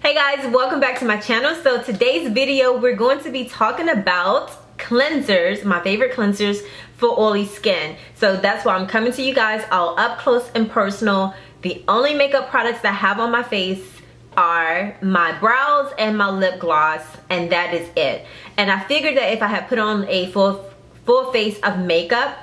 Hey guys, welcome back to my channel. So today's video, we're going to be talking about cleansers, my favorite cleansers for oily skin. So that's why I'm coming to you guys all up close and personal. The only makeup products that I have on my face are my brows and my lip gloss, and that is it. And I figured that if I had put on a full face of makeup,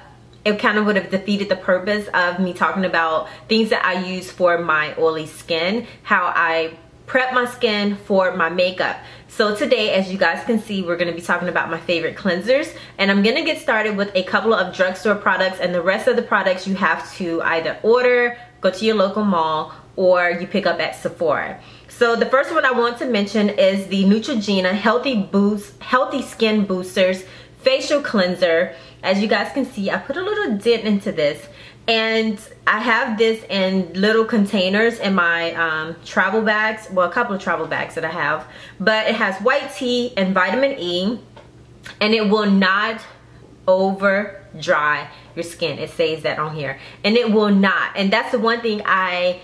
it kind of would have defeated the purpose of me talking about things that I use for my oily skin, how I prep my skin for my makeup. So today, as you guys can see, we're going to be talking about my favorite cleansers, and I'm going to get started with a couple of drugstore products, and the rest of the products you have to either order, go to your local mall, or you pick up at Sephora. So the first one I want to mention is the Neutrogena Healthy Skin Boosters Facial Cleanser. As you guys can see, I put a little dent into this, and I have this in little containers in my travel bags, well, a couple of travel bags that I have, but it has white tea and vitamin E, and it will not over dry your skin. It says that on here, and it will not. And that's the one thing I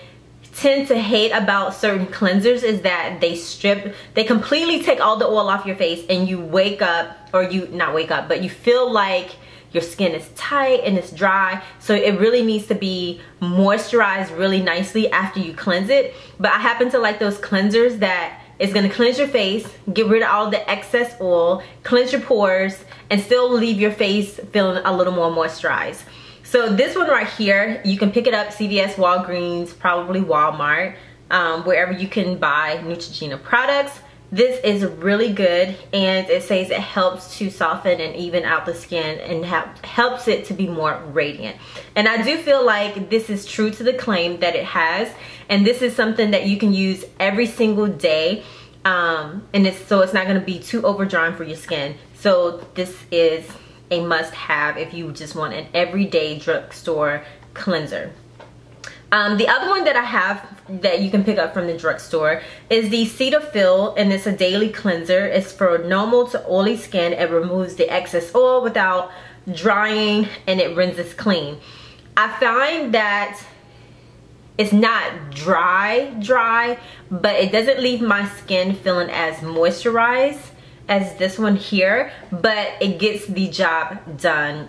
tend to hate about certain cleansers, is that they completely take all the oil off your face, and you wake up, or you not wake up, but you feel like your skin is tight and it's dry. So it really needs to be moisturized really nicely after you cleanse it. But I happen to like those cleansers that is going to cleanse your face, get rid of all the excess oil, cleanse your pores, and still leave your face feeling a little more moisturized. So this one right here, you can pick it up CVS, Walgreens, probably Walmart, wherever you can buy Neutrogena products. This is really good, and it says it helps to soften and even out the skin and helps it to be more radiant. And I do feel like this is true to the claim that it has, and this is something that you can use every single day, and so it's not going to be too over drying for your skin. So this is a must-have if you just want an everyday drugstore cleanser. The other one that I have that you can pick up from the drugstore is the Cetaphil, and it's a daily cleanser. It's for normal to oily skin. It removes the excess oil without drying, and it rinses clean. I find that it's not dry, but it doesn't leave my skin feeling as moisturized as this one here, but it gets the job done.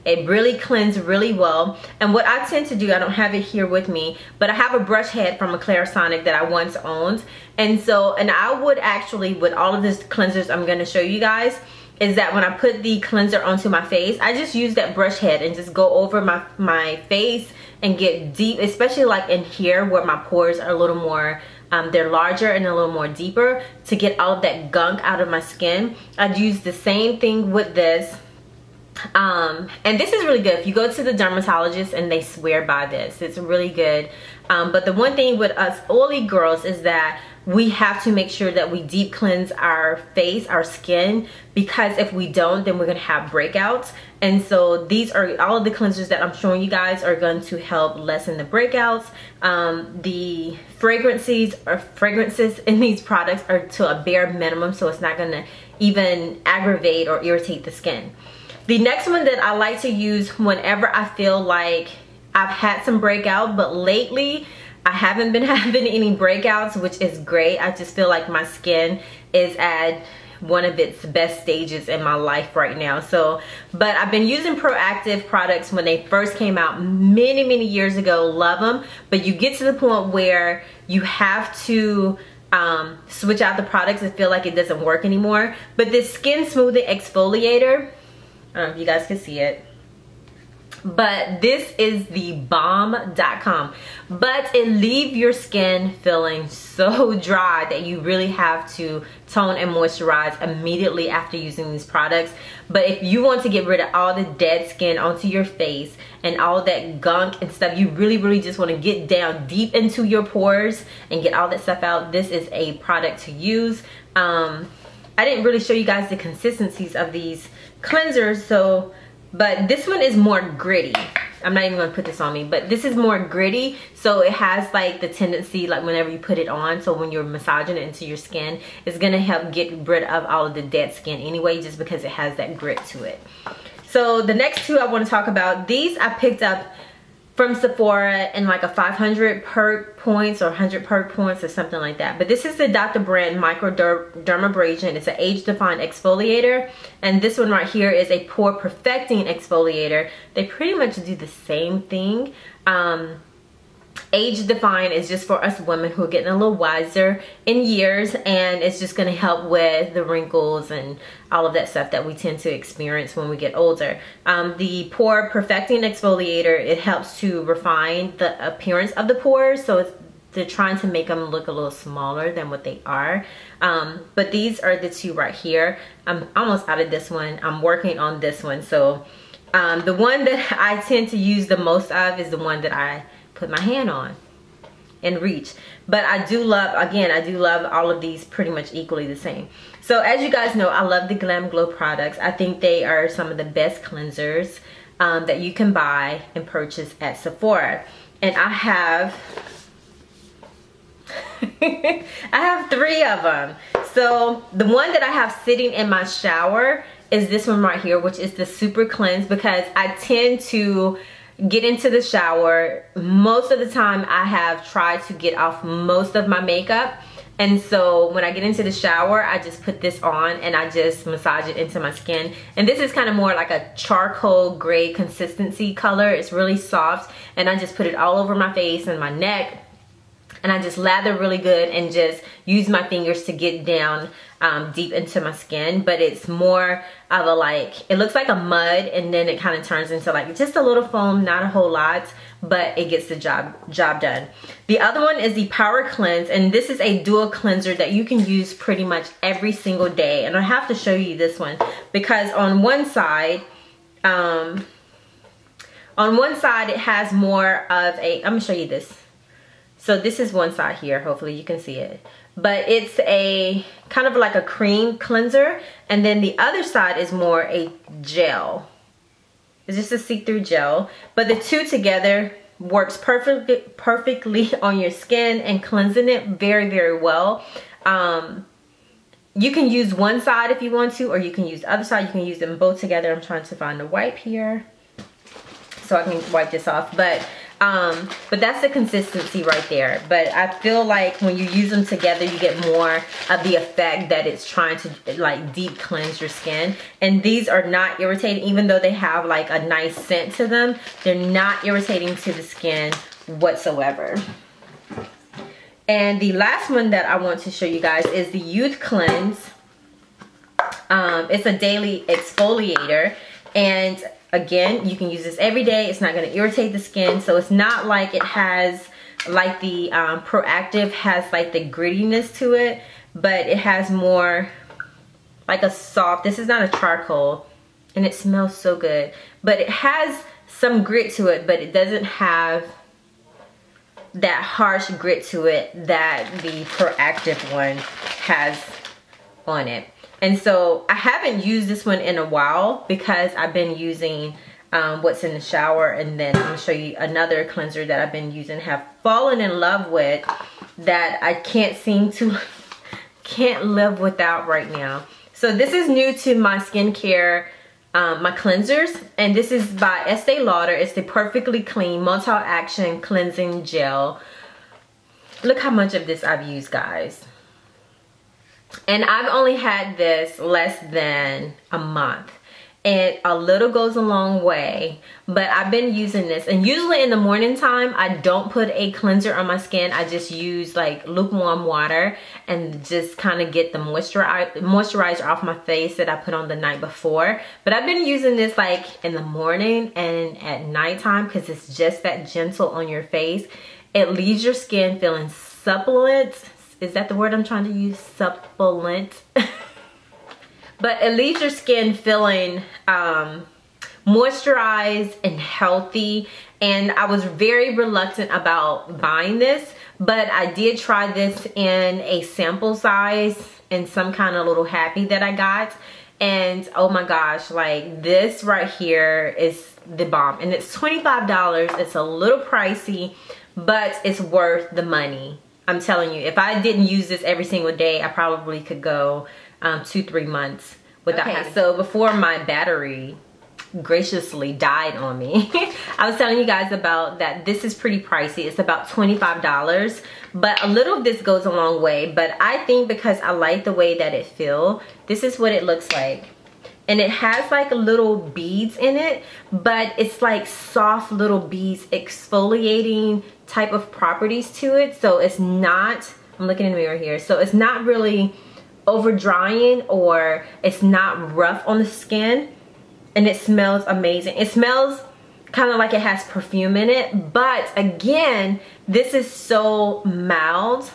It really cleanses really well. And what I tend to do, I don't have it here with me, but I have a brush head from a Clarisonic that I once owned. And I would actually, with all of these cleansers I'm going to show you guys, is that when I put the cleanser onto my face, I just use that brush head and just go over my face and get deep, especially like in here where my pores are a little more, they're larger and a little more deeper, to get all of that gunk out of my skin. I'd use the same thing with this. And this is really good if you go to the dermatologist and they swear by this. It's really good. But the one thing with us oily girls is that we have to make sure that we deep cleanse our face, our skin, because if we don't, then we're going to have breakouts. And so these are all of the cleansers that I'm showing you guys are going to help lessen the breakouts. The fragrances in these products are to a bare minimum, so it's not going to even aggravate or irritate the skin. The next one that I like to use whenever I feel like I've had some breakout, but lately I haven't been having any breakouts, which is great. I just feel like my skin is at one of its best stages in my life right now. But I've been using Proactive products when they first came out many years ago. Love them, but you get to the point where you have to switch out the products and feel like it doesn't work anymore. But this Skin Smoothing Exfoliator, I don't know if you guys can see it, but this is the bomb.com, but it leaves your skin feeling so dry that you really have to tone and moisturize immediately after using these products. But if you want to get rid of all the dead skin onto your face and all that gunk and stuff, you really just want to get down deep into your pores and get all that stuff out, this is a product to use. I didn't really show you guys the consistencies of these cleansers, but this one is more gritty. I'm not even going to put this on me, but this is more gritty, so it has like the tendency, like whenever you put it on, so when you're massaging it into your skin, it's going to help get rid of all of the dead skin anyway, just because it has that grit to it. So the next two I want to talk about, these I picked up from Sephora and like a 500 perk points or 100 perk points or something like that. But this is the Dr. Brandt Microdermabrasion. It's an age-defined exfoliator, and this one right here is a pore perfecting exfoliator. They pretty much do the same thing. Age defined is just for us women who are getting a little wiser in years, and it's just going to help with the wrinkles and all of that stuff that we tend to experience when we get older. The pore perfecting exfoliator, it helps to refine the appearance of the pores, so they're trying to make them look a little smaller than what they are. But these are the two right here. I'm almost out of this one. I'm working on this one. So the one that I tend to use the most of is the one that I put my hand on and reach. But I do love, again, I do love all of these pretty much equally the same. So as you guys know, I love the Glam Glow products. I think they are some of the best cleansers that you can buy and purchase at Sephora. And I have I have 3 of them. So the one that I have sitting in my shower is this one right here, which is the Super Cleanse, because I tend to get into the shower. Most of the time I have tried to get off most of my makeup, and so when I get into the shower, I just put this on and I just massage it into my skin. And this is kind of more like a charcoal gray consistency color. It's really soft, and I just put it all over my face and my neck, and I just lather really good and just use my fingers to get down deep into my skin. But it's more of a, like, it looks like a mud, and then it kind of turns into like just a little foam, not a whole lot, but it gets the job done. The other one is the Power Cleanse, and this is a dual cleanser that you can use pretty much every single day. And I have to show you this one because on one side it has more of a, I'm gonna show you this. So this is one side here, hopefully you can see it. But it's a kind of like a cream cleanser, and then the other side is more a gel. It's just a see-through gel, but the two together works perfectly on your skin and cleansing it very, very well. You can use one side if you want to, or you can use the other side. You can use them both together. I'm trying to find a wipe here so I can wipe this off, but that's the consistency right there. But I feel like when you use them together, you get more of the effect that it's trying to like deep cleanse your skin. And these are not irritating, even though they have like a nice scent to them. They're not irritating to the skin whatsoever. And the last one that I want to show you guys is the Youth Cleanse. It's a daily exfoliator, and again, you can use this every day. It's not going to irritate the skin. So it's not like it has like the Proactive has like the grittiness to it, but it has more like a soft, this is not a charcoal, and it smells so good, but it has some grit to it, but it doesn't have that harsh grit to it that the Proactive one has on it. And so I haven't used this one in a while because I've been using what's in the shower, and then I'm gonna show you another cleanser that I've been using, have fallen in love with, that I can't live without right now. So this is new to my skincare, my cleansers, and this is by Estee Lauder. It's the Perfectly Clean Multi-Action Cleansing Gel. Look how much of this I've used, guys. And I've only had this less than a month, and a little goes a long way, but I've been using this. And usually in the morning time, I don't put a cleanser on my skin. I just use like lukewarm water and just kind of get the moisturizer off my face that I put on the night before. But I've been using this like in the morning and at nighttime because it's just that gentle on your face. It leaves your skin feeling supple. Is that the word I'm trying to use? Supplement. But it leaves your skin feeling moisturized and healthy. And I was very reluctant about buying this, but I did try this in a sample size in some kind of little happy that I got. And oh my gosh, like this right here is the bomb. And it's $25. It's a little pricey, but it's worth the money. I'm telling you, if I didn't use this every single day, I probably could go 2-3 months without having. So before my battery graciously died on me. I was telling you guys about that this is pretty pricey. It's about $25, but a little of this goes a long way. But I think because I like the way that it feels, this is what it looks like. And it has like little beads in it, but it's like soft little beads, exfoliating type of properties to it. So it's not, I'm looking in the mirror here, so it's not really over drying, or it's not rough on the skin. And it smells amazing. It smells kind of like it has perfume in it, but again, this is so mild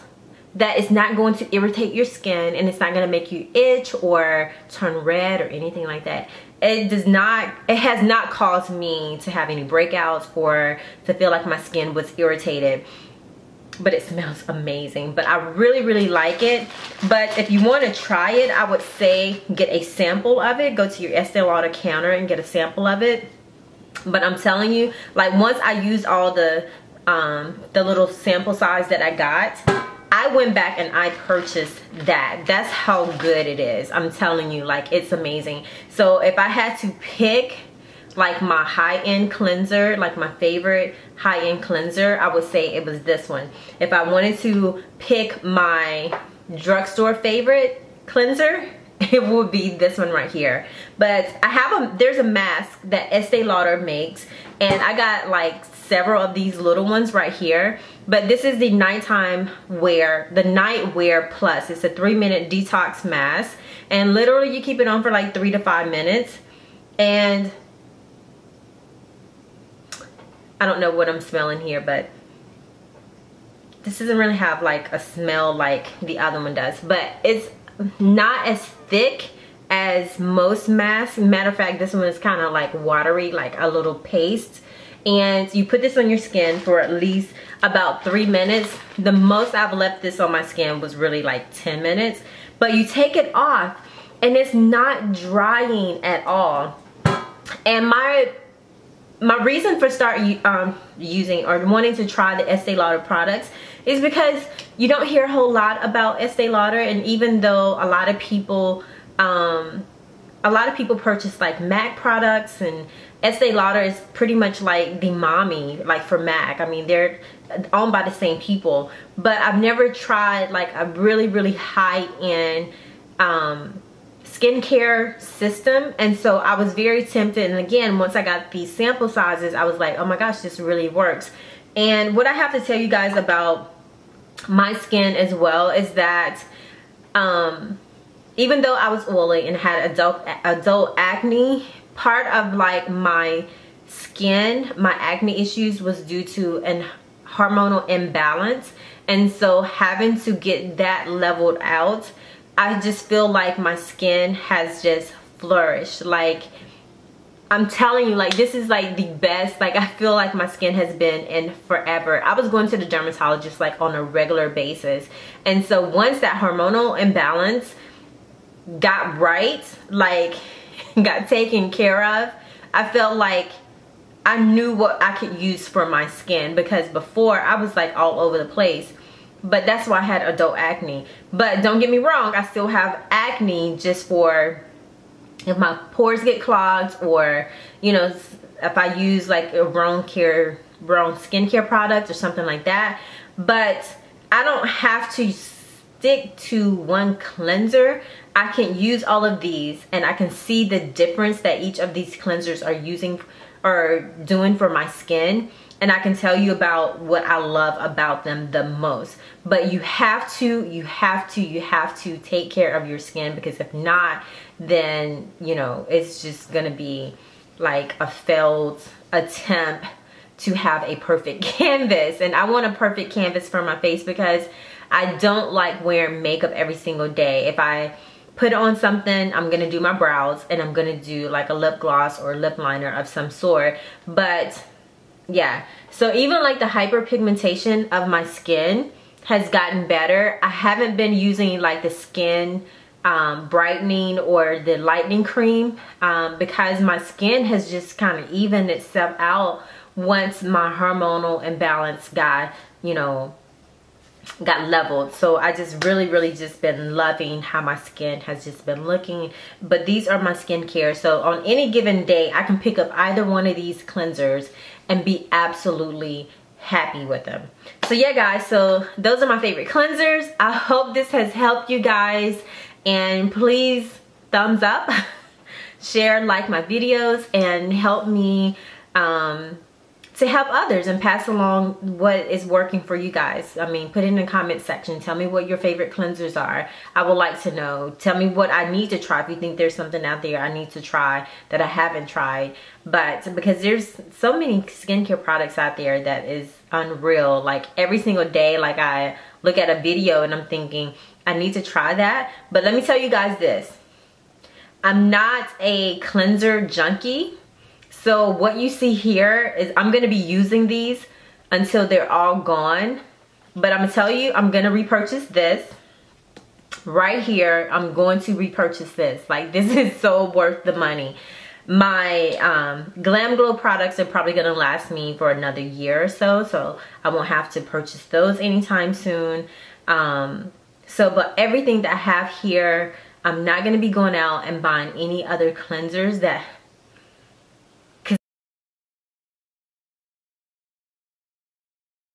that it's not going to irritate your skin, and it's not going to make you itch or turn red or anything like that. It has not caused me to have any breakouts or to feel like my skin was irritated. But it smells amazing. But I really like it. But if you want to try it, I would say get a sample of it. Go to your Estee Lauder counter and get a sample of it. But I'm telling you, like, once I used all the little sample size that I got, I went back and I purchased that. That's how good it is. I'm telling you, like, it's amazing. So if I had to pick like my high-end cleanser, like my favorite high-end cleanser, I would say it was this one. If I wanted to pick my drugstore favorite cleanser, it would be this one right here. But I have there's a mask that Estee Lauder makes, and I got like several of these little ones right here. But this is the nighttime wear, the night wear plus. It's a 3-minute detox mask, and literally you keep it on for like 3 to 5 minutes. And I don't know what I'm smelling here, but this doesn't really have like a smell like the other one does. But it's not as thick as most masks. Matter of fact, this one is kind of like watery, like a little paste. And you put this on your skin for at least about 3 minutes. The most I've left this on my skin was really like 10 minutes. But you take it off and it's not drying at all. And my reason for using or wanting to try the Estee Lauder products is because you don't hear a whole lot about Estee Lauder. And even though a lot of people purchase like MAC products, and Estee Lauder is pretty much like the mommy, like for MAC. I mean, they're owned by the same people. But I've never tried like a really high-end skincare system, and so I was very tempted. And again, once I got these sample sizes, I was like, oh my gosh, this really works. And what I have to tell you guys about my skin as well is that even though I was oily and had adult acne, part of like my skin, my acne issues was due to an hormonal imbalance. And so having to get that leveled out, I just feel like my skin has just flourished. Like, I'm telling you, like, this is like the best, like, I feel like my skin has been in forever. I was going to the dermatologist like on a regular basis. And so once that hormonal imbalance got right, like got taken care of, I felt like I knew what I could use for my skin, because before I was like all over the place. But that's why I had adult acne. But don't get me wrong, I still have acne just for if my pores get clogged, or, you know, if I use like a wrong skincare product or something like that. But I don't have to stick to one cleanser. I can use all of these, and I can see the difference that each of these cleansers are using or doing for my skin. And I can tell you about what I love about them the most. But you have to take care of your skin, because if not, then, you know, it's just gonna be like a failed attempt to have a perfect canvas. And I want a perfect canvas for my face, because I don't like wearing makeup every single day. If I put on something, I'm gonna do my brows, and I'm gonna do like a lip gloss or lip liner of some sort. But yeah, so even like the hyperpigmentation of my skin has gotten better. I haven't been using like the skin brightening or the lightening cream because my skin has just kind of evened itself out once my hormonal imbalance got, you know, got leveled. So I just really just been loving how my skin has just been looking. But these are my skincare, so on any given day I can pick up either one of these cleansers and be absolutely happy with them. So yeah guys, so those are my favorite cleansers. I hope this has helped you guys, and please thumbs up, share, like my videos, and help me to help others and pass along what is working for you guys. I mean, put it in the comment section. Tell me what your favorite cleansers are. I would like to know. Tell me what I need to try if you think there's something out there I need to try that I haven't tried. But because there's so many skincare products out there that is unreal. Like every single day, like I look at a video and I'm thinking, I need to try that. But let me tell you guys this. I'm not a cleanser junkie. So what you see here is I'm going to be using these until they're all gone. But I'm going to tell you, I'm going to repurchase this. Right here, I'm going to repurchase this. Like, this is so worth the money. My Glam Glow products are probably going to last me for another year or so. So I won't have to purchase those anytime soon. But everything that I have here, I'm not going to be going out and buying any other cleansers that